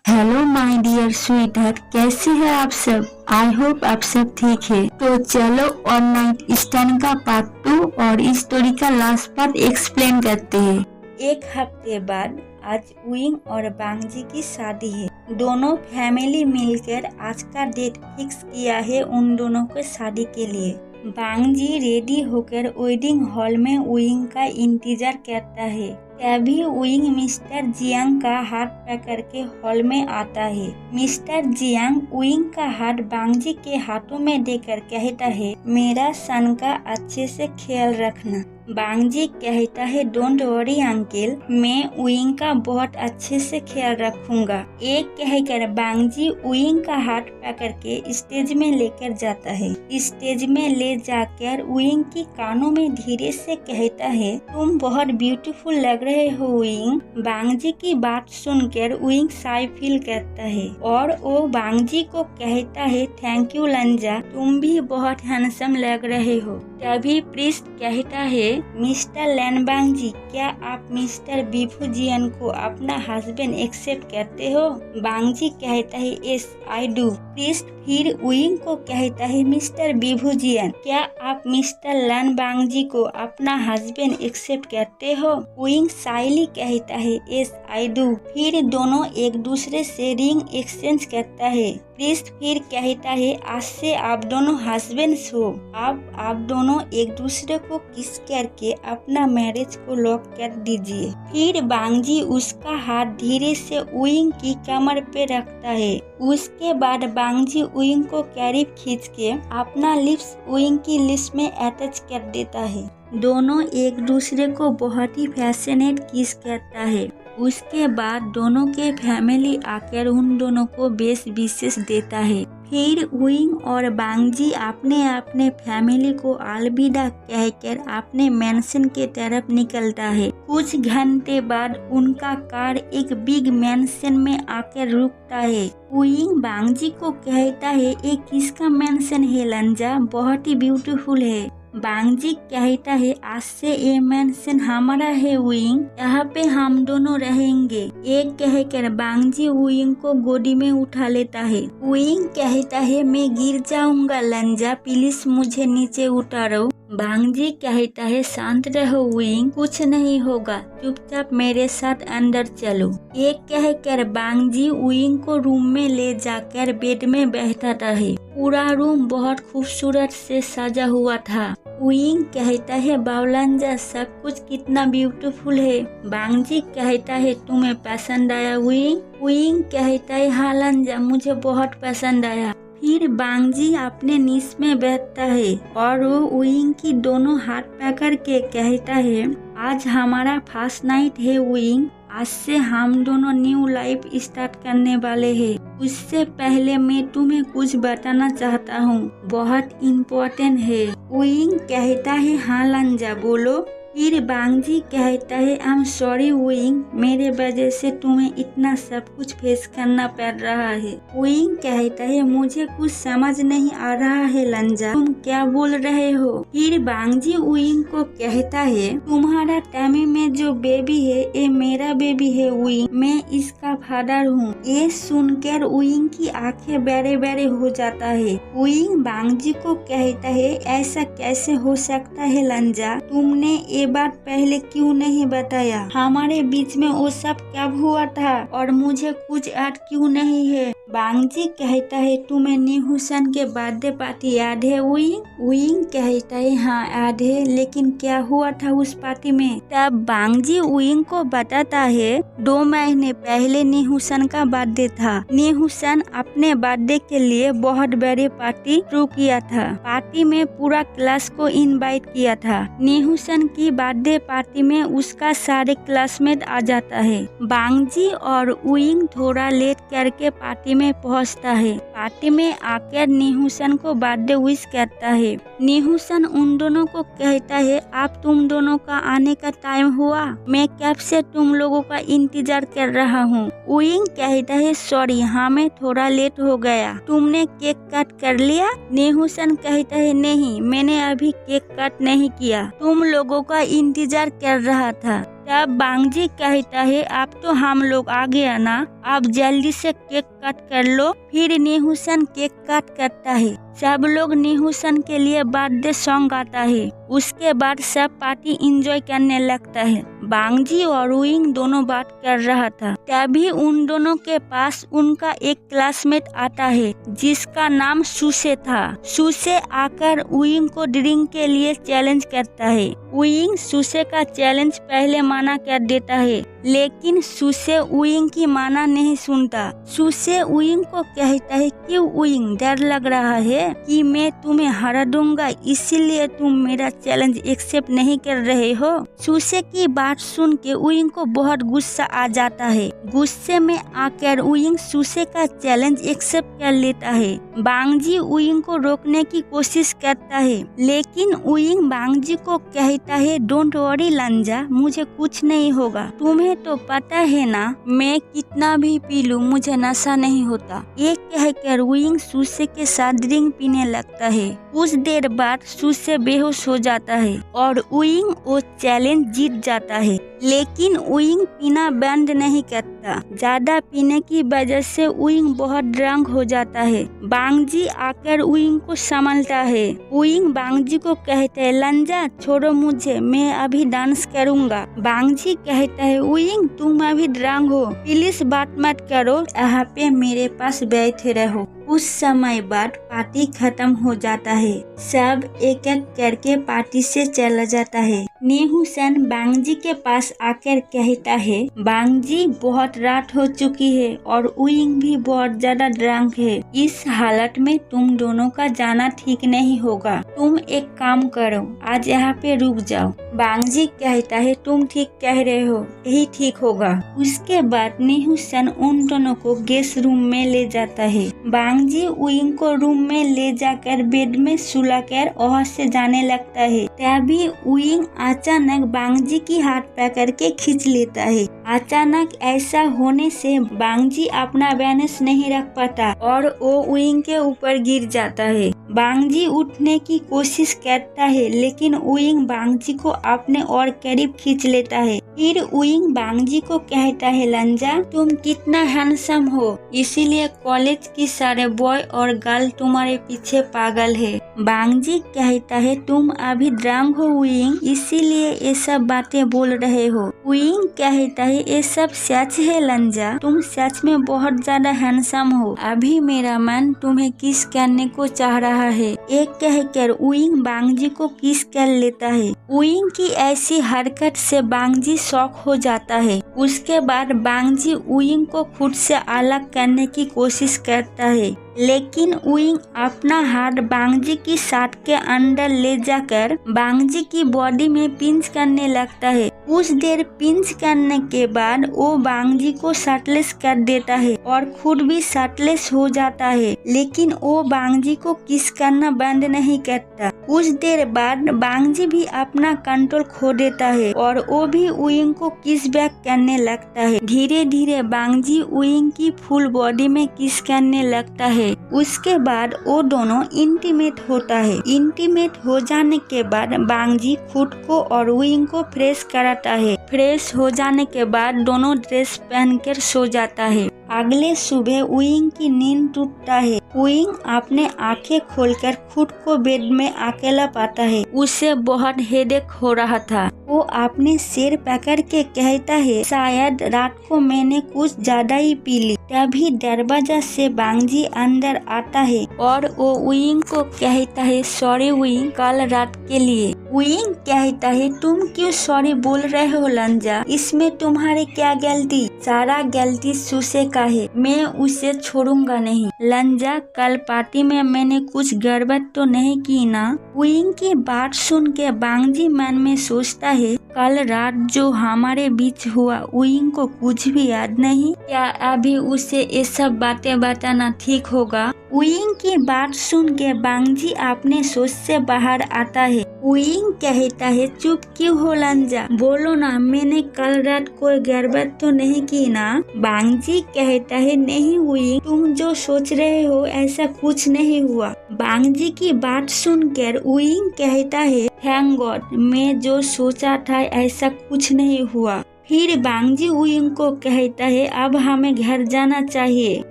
Hello my dear sweetheart, कैसे हैं आप सब। आई होप आप सब ठीक है। तो चलो ऑन नाइट स्टैंड का पार्ट 2 और इस स्टोरी का लास्ट पार्ट एक्सप्लेन करते हैं। एक हफ्ते बाद आज उइंग और बांगजी की शादी है। दोनों फैमिली मिलकर आज का डेट फिक्स किया है उन दोनों को शादी के लिए। बांगजी रेडी होकर वेडिंग हॉल में उइंग का इंतजार करता है। तभी उइंग मिस्टर जियांग का हाथ पकड़ के हॉल में आता है। मिस्टर जियांग उइंग का हाथ बांगजी के हाथों में देकर कहता है, मेरा सन का अच्छे से ख्याल रखना। बांगजी कहता है, डोंट वरी अंकल, मैं उइंग का बहुत अच्छे से ख्याल रखूंगा। एक कहकर बांगजी उइंग का हाथ पकड़ के स्टेज में लेकर जाता है। स्टेज में ले जाकर उइंग की कानों में धीरे से कहता है, तुम बहुत ब्यूटीफुल लग रहे हो उइंग। बांगजी की बात सुनकर उइंग शाय फील करता है और वो बांगजी को कहता है, थैंक यू लंजा, तुम भी बहुत हैंडसम लग रहे हो। तभी प्रीस्ट कहता है, मिस्टर लैनबांग जी, क्या आप मिस्टर बिफू जियन को अपना हस्बैंड एक्सेप्ट करते हो। बांगजी कहता है, यस आई डू। प्रीस्ट फिर उइंग को कहता है, मिस्टर बिफू जियन, क्या आप मिस्टर लैनबांग जी को अपना हस्बैंड एक्सेप्ट करते हो। उइंग साइली कहता है, यस आई डू। फिर दोनों एक दूसरे से रिंग एक्सचेंज करता है। प्रीस्ट फिर कहता है, आज से आप दोनों हस्बैंड्स हो। अब आप दोनों एक दूसरे को किस करके अपना मैरिज को लॉक कर दीजिए। फिर बांगजी उसका हाथ धीरे से उइंग की कमर पे रखता है। उसके बाद बांगजी उइंग को करीब खींच के अपना लिप्स उइंग की लिप्स में अटैच कर देता है। दोनों एक दूसरे को बहुत ही पैशनेट किस करता है। उसके बाद दोनों के फैमिली आकर उन दोनों को बेस्ट विशेष देता है। फिर उइंग और बांगजी अपने अपने फैमिली को अलविदा कहकर अपने मैंशन के तरफ निकलता है। कुछ घंटे बाद उनका कार एक बिग मैंशन में आकर रुकता है। उइंग बांगजी को कहता है, ये किसका मैंशन है लंजा, बहुत ही ब्यूटीफुल है। बांगजी कहता है, आज से ये मैंशन हमारा है उइंग, यहाँ पे हम दोनों रहेंगे। एक कहकर बांगजी उइंग को गोदी में उठा लेता है। उइंग कहता है, मैं गिर जाऊंगा लंजा, प्लीज मुझे नीचे उतारो। बांगजी कहता है, शांत रहो उइंग, कुछ नहीं होगा, चुपचाप मेरे साथ अंदर चलो। एक कहकर बांगजी उइंग को रूम में ले जाकर बेड में बैठाता है। पूरा रूम बहुत खूबसूरत से सजा हुआ था। उइंग कहता है, बावलंजा, सब कुछ कितना ब्यूटीफुल है। बांगजी कहता है, तुम्हें पसंद आया उइंग। उइंग कहता है, हाँ लंजा, मुझे बहुत पसंद आया। फिर बांगजी अपने नीस में बैठता है और वो उइंग की दोनों हाथ पकड़ के कहता है, आज हमारा फर्स्ट नाइट है उइंग, आज से हम दोनों न्यू लाइफ स्टार्ट करने वाले हैं। उससे पहले मैं तुम्हें कुछ बताना चाहता हूँ, बहुत इम्पोर्टेंट है। उइंग कहता है, हाँ लंजा, बोलो। फिर बांगजी कहता है, आई एम सॉरी उइंग, मेरे वजह से तुम्हें इतना सब कुछ फेस करना पड़ रहा है। उइंग कहता है, मुझे कुछ समझ नहीं आ रहा है लंजा, तुम क्या बोल रहे हो। फिर बांगजी उइंग को कहता है, तुम्हारा टमी में जो बेबी है ये मेरा बेबी है उइंग, मैं इसका फादर हूँ। ये सुनकर उइंग की आंखें बड़े बड़े हो जाता है। उइंग बांगजी को कहता है, ऐसा कैसे हो सकता है लंजा, तुमने ये बात पहले क्यों नहीं बताया, हमारे बीच में वो सब कब हुआ था और मुझे कुछ याद क्यों नहीं है। बांगजी कहता है, तुम्हें न्यूहुसन के बर्थडे पार्टी याद है उइंग। उइंग कहता है, हाँ याद है, लेकिन क्या हुआ था उस पार्टी में। तब बांगजी उइंग को बताता है, 2 महीने पहले न्यूहुसन का बर्थडे था। न्यूहुसन अपने बर्थडे के लिए बहुत बड़ी पार्टी शुरू किया था। पार्टी में पूरा क्लास को इनवाइट किया था। न्यूहुसन की बर्थडे पार्टी में उसका सारे क्लासमेट आ जाता है। बांगजी और उइंग थोड़ा लेट करके पार्टी में पहुंचता है। पार्टी में आकर न्यूहुसन को बर्थडे विश करता है। न्यूहुसन उन दोनों को कहता है, अब तुम दोनों का आने का टाइम हुआ, मैं कब से तुम लोगों का इंतजार कर रहा हूँ। उइंग कहता है, सॉरी, हमें थोड़ा लेट हो गया, तुमने केक कट कर लिया। न्यूहुसन कहता है, नहीं, मैंने अभी केक कट नहीं किया, तुम लोगों का इंतजार कर रहा था। तब बांगजी कहता है अब तो हम लोग आ गया ना, आप जल्दी से केक कट कर लो। फिर नीहूसन केक कट करता है। सब लोग नीहूसन के लिए बर्थडे सॉन्ग गाता है। उसके बाद सब पार्टी एंजॉय करने लगता है। बांगजी और उइंग दोनों बात कर रहा था, तभी उन दोनों के पास उनका एक क्लासमेट आता है जिसका नाम सुसे था। सुसे आकर उइंग को ड्रिंक के लिए चैलेंज करता है। उइंग सुसे का चैलेंज पहले मना कर देता है, लेकिन सुसे उइंग की माना नहीं सुनता। सुसे उइंग को कहता है क्यों उइंग, डर लग रहा है कि मैं तुम्हें हरा दूंगा, इसीलिए तुम मेरा चैलेंज एक्सेप्ट नहीं कर रहे हो। सुसे की बात सुन के उइंग को बहुत गुस्सा आ जाता है। गुस्से में आकर उइंग सुसे का चैलेंज एक्सेप्ट कर लेता है। बांगजी उइंग को रोकने की कोशिश करता है, लेकिन उइंग बांगजी को कहता है डोंट वरी लंजा, मुझे कुछ नहीं होगा। तुम्हें तो पता है ना मैं कितना भी पी लूं मुझे नशा नहीं होता। ये कहकर उइंग सुसे के साथ ड्रिंक पीने लगता है। कुछ देर बाद सुसे बेहोश हो जाता है और उइंग वो चैलेंज जीत जाता है, लेकिन उइंग पीना बंद नहीं करता। ज्यादा पीने की वजह से उइंग बहुत ड्रंक हो जाता है। बांगजी आकर उइंग को संभालता है। उइंग बांगजी को कहता है लंजा छोड़ो मुझे, मैं अभी डांस करूंगा। बांगजी कहता है उइंग तुम अभी ड्रंक हो, प्लीज बात मत करो, यहाँ पे मेरे पास बैठे रहो। कुछ समय बाद पार्टी खत्म हो जाता है। सब एक एक करके पार्टी से चला जाता है। नीहूसन बांगजी के पास आकर कहता है बांगजी बहुत रात हो चुकी है और उइंग भी बहुत ज्यादा ड्रंक है। इस हालत में तुम दोनों का जाना ठीक नहीं होगा। तुम एक काम करो, आज यहाँ पे रुक जाओ। बांगजी कहता है तुम ठीक कह रहे हो, यही ठीक होगा। उसके बाद नीहूसन उन दोनों को गेस्ट रूम में ले जाता है। बांगजी उइंग को रूम में ले जाकर बेड में सुलाकर वहाँ से जाने लगता है। तभी उइंग अचानक बांगजी की हाथ पकड़ के खींच लेता है। अचानक ऐसा होने से बांगजी अपना बैलेंस नहीं रख पाता और वो उइंग के ऊपर गिर जाता है। बांगजी उठने की कोशिश करता है, लेकिन उइंग बांगजी को अपने और करीब खींच लेता है। फिर उइंग बांगजी को कहता है लंजा तुम कितना हैंडसम हो, इसीलिए कॉलेज की सारे बॉय और गर्ल तुम्हारे पीछे पागल है। बांगजी कहता है तुम अभी ड्रंक हो उइंग, इसीलिए ये सब बातें बोल रहे हो। उइंग कहता है ये सब सच है लंजा, तुम सच में बहुत ज्यादा हैंडसम हो, अभी मेरा मन तुम्हें किस करने को चाह रहा है। एक कहकर उइंग बांगजी को किस कर लेता है। उइंग की ऐसी हरकत से बांगजी शॉक हो जाता है। उसके बाद बांगजी उइंग को खुद से अलग करने की कोशिश करता है, लेकिन उइंग अपना हाथ बांगजी की शर्ट के अंदर ले जाकर बांगजी की बॉडी में पिंच करने लगता है। कुछ देर पिंच करने के बाद वो बांगजी को शर्टलेस कर देता है और खुद भी शर्टलेस हो जाता है, लेकिन वो बांगजी को किस करना बंद नहीं करता। कुछ देर बाद बांगजी भी अपना कंट्रोल खो देता है और वो भी उइंग को किस बैक करने लगता है। धीरे धीरे बांगजी उइंग की फुल बॉडी में किस करने लगता है। उसके बाद वो दोनों इंटीमेट होता है। इंटीमेट हो जाने के बाद बांगजी खुद को और उइंग को फ्रेश कराता है। फ्रेश हो जाने के बाद दोनों ड्रेस पहनकर सो जाता है। अगले सुबह उइंग की नींद टूटता है। उइंग अपने आंखें खोलकर खुद को बेड में अकेला पाता है। उसे बहुत हेडेक हो रहा था। वो अपने सिर पकड़ के कहता है शायद रात को मैंने कुछ ज्यादा ही पी ली। तभी दरवाजा से बांगजी अंदर आता है और वो उइंग को कहता है सॉरी उइंग कल रात के लिए। उइंग कहता है तुम क्यों सॉरी बोल रहे हो लंजा, इसमें तुम्हारी क्या गलती, सारा गलती सुसे का है, मैं उसे छोड़ूंगा नहीं। लंजा कल पार्टी में मैंने कुछ गड़बड़ तो नहीं की ना। उइंग की बात सुन के बांगजी मन में सोचता है कल रात जो हमारे बीच हुआ उइंग को कुछ भी याद नहीं, क्या अभी उसे ये सब बातें बताना ठीक होगा। उइंग की बात सुन के बांगजी अपने सोच से बाहर आता है। उइंग कहता है चुप क्यों हो लंजा, बोलो ना मैंने कल रात कोई गड़बड़ तो नहीं की ना। बांगजी कहता है नहीं उइंग, तुम जो सोच रहे हो ऐसा कुछ नहीं हुआ। बांगजी की बात सुनकर उइंग कहता है थैंक गॉड, मैं जो सोचा था है ऐसा कुछ नहीं हुआ। फिर बांगजी उइंग को कहता है अब हमें घर जाना चाहिए।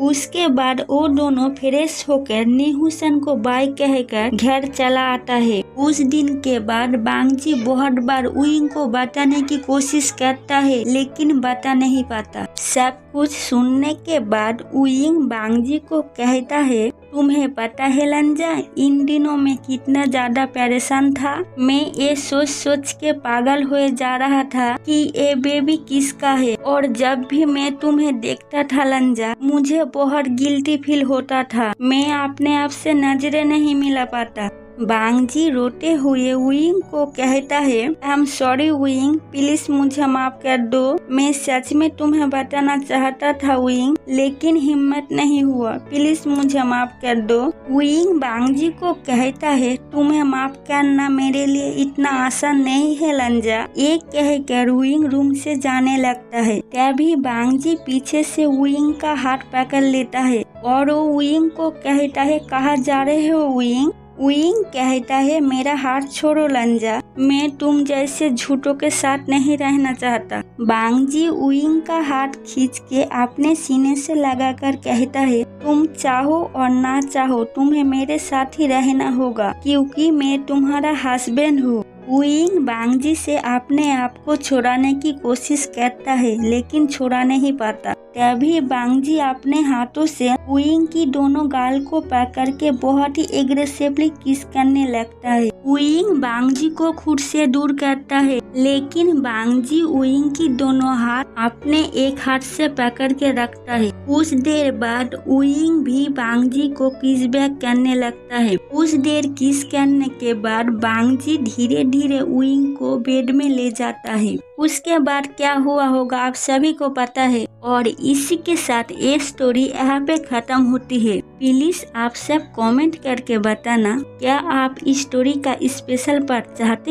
उसके बाद वो दोनों फ्रेश होकर नेहुसन को बाय कहकर घर चला आता है। उस दिन के बाद बांगजी बहुत बार उइंग को बताने की कोशिश करता है लेकिन बता नहीं पाता। सब कुछ सुनने के बाद उइंग बांगजी को कहता है तुम्हें पता है लंजा, इन दिनों में कितना ज्यादा परेशान था। मैं ये सोच सोच के पागल हुए जा रहा था कि ये बेबी किसका है, और जब भी मैं तुम्हें देखता था लंजा मुझे बहुत गिल्टी फील होता था। मैं अपने आप से नजरें नहीं मिला पाता। बांगजी रोते हुए उइंग को कहता है I am sorry wing, please मुझे माफ कर दो। मैं सच में तुम्हें बताना चाहता था उइंग, लेकिन हिम्मत नहीं हुआ। प्लीज मुझे माफ कर दो। उइंग बांगजी को कहता है तुम्हें माफ करना मेरे लिए इतना आसान नहीं है लंजा। एक कहकर उइंग रूम से जाने लगता है। तभी बांगजी पीछे से उइंग का हाथ पकड़ लेता है और वो उइंग को कहता है कहाँ जा रहे हो उइंग। उइंग कहता है मेरा हाथ छोड़ो लंजा, मैं तुम जैसे झूठों के साथ नहीं रहना चाहता। बांगजी उइंग का हाथ खींच के अपने सीने से लगाकर कहता है तुम चाहो और ना चाहो तुम्हें मेरे साथ ही रहना होगा, क्योंकि मैं तुम्हारा हस्बैंड हूँ। उइंग बांगजी से अपने आप को छुड़ाने की कोशिश करता है लेकिन छुड़ा नहीं पाता। तभी बांगजी अपने हाथों से उइंग की दोनों गाल को पकड़ के बहुत ही एग्रेसिवली किस करने लगता है। उइंग बांगजी को खुद से दूर करता है लेकिन बांगजी उइंग की दोनों हाथ अपने एक हाथ से पकड़ के रखता है। कुछ देर बाद उइंग भी बांगजी को किस बैक करने लगता है। कुछ देर किस करने के बाद बांगजी धीरे धीरे उइंग को बेड में ले जाता है। उसके बाद क्या हुआ होगा आप सभी को पता है, और इसी के साथ ये स्टोरी यहाँ पे खत्म होती है। प्लीज आप सब कमेंट करके बताना क्या आप इस स्टोरी का स्पेशल पार्ट चाहते हैं।